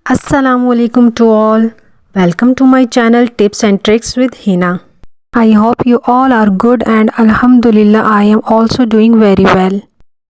Assalamualaikum to all. Welcome to my channel Tips and Tricks with Hina. I hope you all are good and Alhamdulillah I am also doing very well.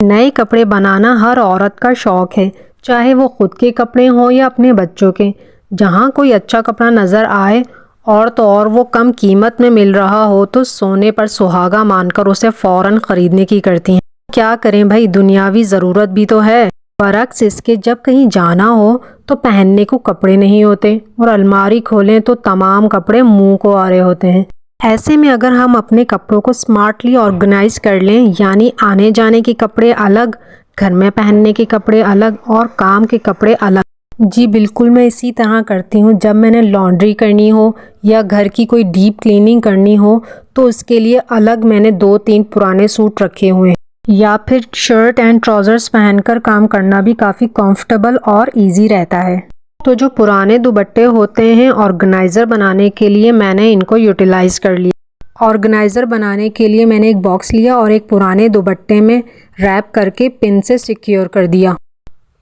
नए कपड़े बनाना हर औरत का शौक़ है, चाहे वो ख़ुद के कपड़े हों या अपने बच्चों के। जहाँ कोई अच्छा कपड़ा नज़र आए और तो और वो कम कीमत में मिल रहा हो तो सोने पर सुहागा मानकर उसे फ़ौरन ख़रीदने की करती हैं। क्या करें भाई, दुनियावी ज़रूरत भी तो है। बरक्स इसके जब कहीं जाना हो तो पहनने को कपड़े नहीं होते और अलमारी खोलें तो तमाम कपड़े मुंह को आ रहे होते हैं। ऐसे में अगर हम अपने कपड़ों को स्मार्टली ऑर्गेनाइज कर लें, यानी आने जाने के कपड़े अलग, घर में पहनने के कपड़े अलग और काम के कपड़े अलग। जी बिल्कुल, मैं इसी तरह करती हूँ। जब मैंने लॉन्ड्री करनी हो या घर की कोई डीप क्लीनिंग करनी हो तो उसके लिए अलग मैंने 2-3 पुराने सूट रखे हुए हैं, या फिर शर्ट एंड ट्राउज़र्स पहनकर काम करना भी काफ़ी कंफर्टेबल और इजी रहता है। तो जो पुराने दुपट्टे होते हैं ऑर्गेनाइज़र बनाने के लिए मैंने इनको यूटिलाइज़ कर लिया। ऑर्गेनाइज़र बनाने के लिए मैंने एक बॉक्स लिया और एक पुराने दुपट्टे में रैप करके पिन से सिक्योर कर दिया।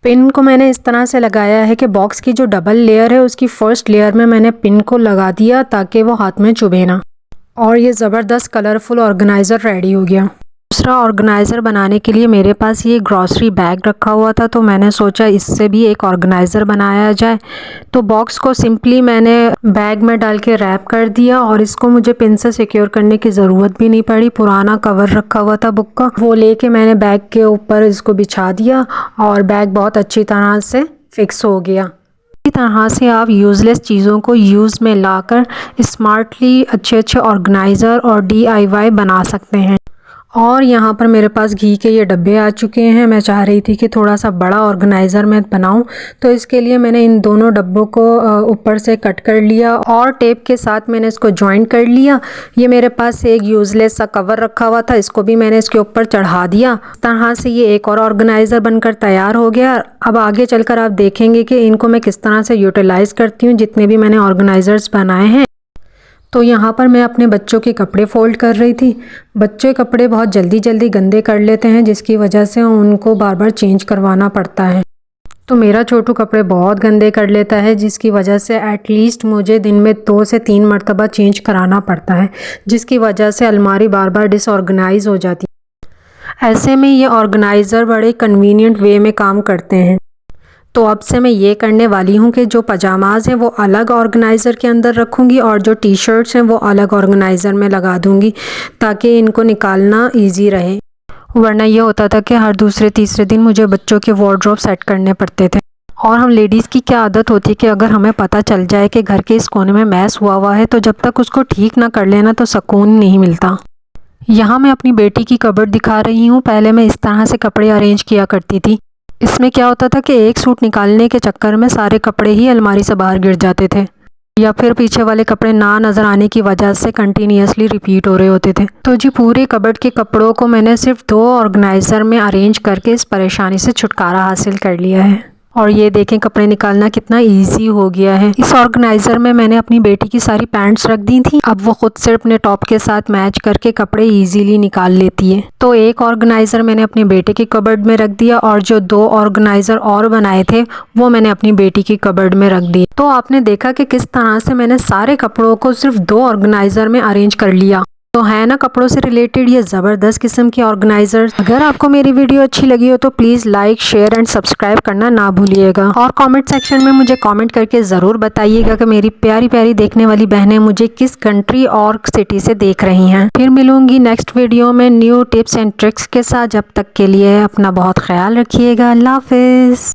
पिन को मैंने इस तरह से लगाया है कि बॉक्स की जो डबल लेयर है उसकी फर्स्ट लेयर में मैंने पिन को लगा दिया ताकि वो हाथ में चुभे ना, और ये ज़बरदस्त कलरफुल ऑर्गेनाइज़र रेडी हो गया। दूसरा ऑर्गेनाइज़र बनाने के लिए मेरे पास ये ग्रॉसरी बैग रखा हुआ था, तो मैंने सोचा इससे भी एक ऑर्गेनाइज़र बनाया जाए। तो बॉक्स को सिंपली मैंने बैग में डाल के रैप कर दिया और इसको मुझे पिन से सिक्योर करने की ज़रूरत भी नहीं पड़ी। पुराना कवर रखा हुआ था बुक का, वो लेके मैंने बैग के ऊपर इसको बिछा दिया और बैग बहुत अच्छी तरह से फिक्स हो गया। इसी तरह से आप यूज़लेस चीज़ों को यूज़ में लाकर स्मार्टली अच्छे ऑर्गेनाइज़र और DIY बना सकते हैं। और यहाँ पर मेरे पास घी के ये डब्बे आ चुके हैं। मैं चाह रही थी कि थोड़ा सा बड़ा ऑर्गेनाइज़र मैं बनाऊं, तो इसके लिए मैंने इन दोनों डब्बों को ऊपर से कट कर लिया और टेप के साथ मैंने इसको जॉइंट कर लिया। ये मेरे पास एक यूज़लेस सा कवर रखा हुआ था, इसको भी मैंने इसके ऊपर चढ़ा दिया। इस तरह से ये एक और ऑर्गेनाइज़र बनकर तैयार हो गया। अब आगे चलकर आप देखेंगे कि इनको मैं किस तरह से यूटिलाइज़ करती हूँ, जितने भी मैंने ऑर्गेनाइज़र्स बनाए हैं। तो यहाँ पर मैं अपने बच्चों के कपड़े फ़ोल्ड कर रही थी। बच्चे कपड़े बहुत जल्दी गंदे कर लेते हैं, जिसकी वजह से उनको बार बार चेंज करवाना पड़ता है। तो मेरा छोटू कपड़े बहुत गंदे कर लेता है, जिसकी वजह से एटलीस्ट मुझे दिन में 2 से 3 मरतबा चेंज कराना पड़ता है, जिसकी वजह से अलमारी बार बार डिसऑर्गेनाइज हो जाती है। ऐसे में ये ऑर्गेनाइज़र बड़े कन्वीनियंट वे में काम करते हैं। तो अब से मैं ये करने वाली हूँ कि जो पजामाज़ हैं वो अलग ऑर्गेनाइज़र के अंदर रखूँगी और जो टी-शर्ट्स हैं वो अलग ऑर्गेनाइज़र में लगा दूँगी, ताकि इनको निकालना इजी रहे। वरना ये होता था कि हर दूसरे तीसरे दिन मुझे बच्चों के वार्डरोब सेट करने पड़ते थे। और हम लेडीज़ की क्या आदत होती है कि अगर हमें पता चल जाए कि घर के इस कोने में मैस हुआ है तो जब तक उसको ठीक ना कर लेना तो सुकून नहीं मिलता। यहाँ मैं अपनी बेटी की कबर्ड दिखा रही हूँ। पहले मैं इस तरह से कपड़े अरेंज किया करती थी। इसमें क्या होता था कि एक सूट निकालने के चक्कर में सारे कपड़े ही अलमारी से बाहर गिर जाते थे, या फिर पीछे वाले कपड़े ना नज़र आने की वजह से कंटिन्यूसली रिपीट हो रहे होते थे। तो जी पूरे कबर्ड के कपड़ों को मैंने सिर्फ 2 ऑर्गेनाइज़र में अरेंज करके इस परेशानी से छुटकारा हासिल कर लिया है। और ये देखें कपड़े निकालना कितना इजी हो गया है। इस ऑर्गेनाइज़र में मैंने अपनी बेटी की सारी पैंट्स रख दी थी। अब वो खुद से अपने टॉप के साथ मैच करके कपड़े इजीली निकाल लेती है। तो एक ऑर्गेनाइज़र मैंने अपने बेटे के कबर्ड में रख दिया और जो 2 ऑर्गेनाइज़र और बनाए थे वो मैंने अपनी बेटी की कबर्ड में रख दिए। तो आपने देखा कि किस तरह से मैंने सारे कपड़ों को सिर्फ 2 ऑर्गेनाइज़र में अरेंज कर लिया। तो है ना कपड़ों से रिलेटेड ये ज़बरदस्त किस्म की ऑर्गेनाइज़र। अगर आपको मेरी वीडियो अच्छी लगी हो तो please like, share and subscribe करना ना भूलिएगा। और कमेंट सेक्शन में मुझे कमेंट करके ज़रूर बताइएगा कि मेरी प्यारी प्यारी देखने वाली बहनें मुझे किस कंट्री और सिटी से देख रही हैं। फिर मिलूंगी नेक्स्ट वीडियो में न्यू टिप्स एंड ट्रिक्स के साथ। जब तक के लिए अपना बहुत ख्याल रखिएगा। अल्लाह हाफिज़।